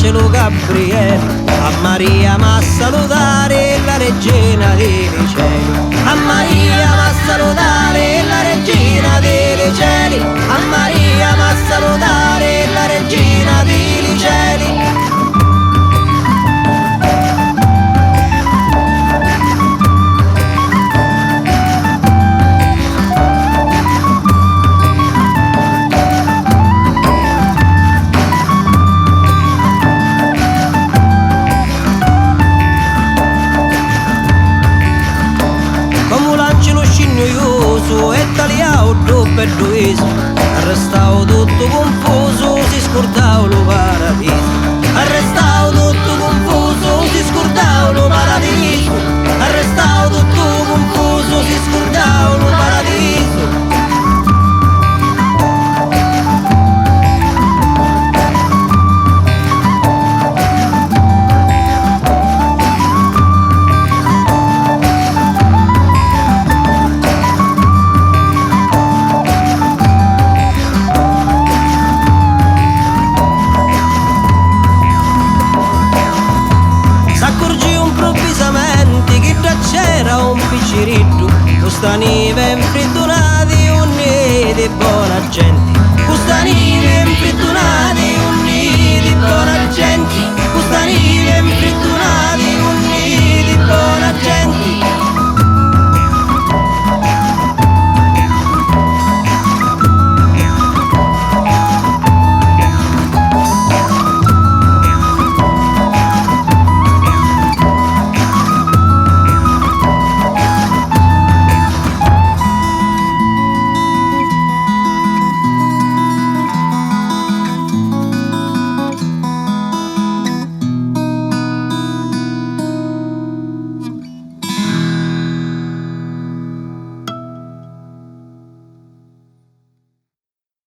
l'arcangelo Gabriele, a Maria ma salutare la regina dei cieli, a Maria ma salutare la regina dei cieli, a Maria ma salutare la regina dei cieli. E tagliavo dopo il duiso, arrestavo tutto confuso, si scordavo lo paradiso, arrestavo tutto confuso, si scordavo lo paradiso, arrestavo tutto confuso, si scordavo lo paradiso. C'era un picciritto, questa neve infrittonati, unni di buona gente, questa neve infrittonati, unni di buona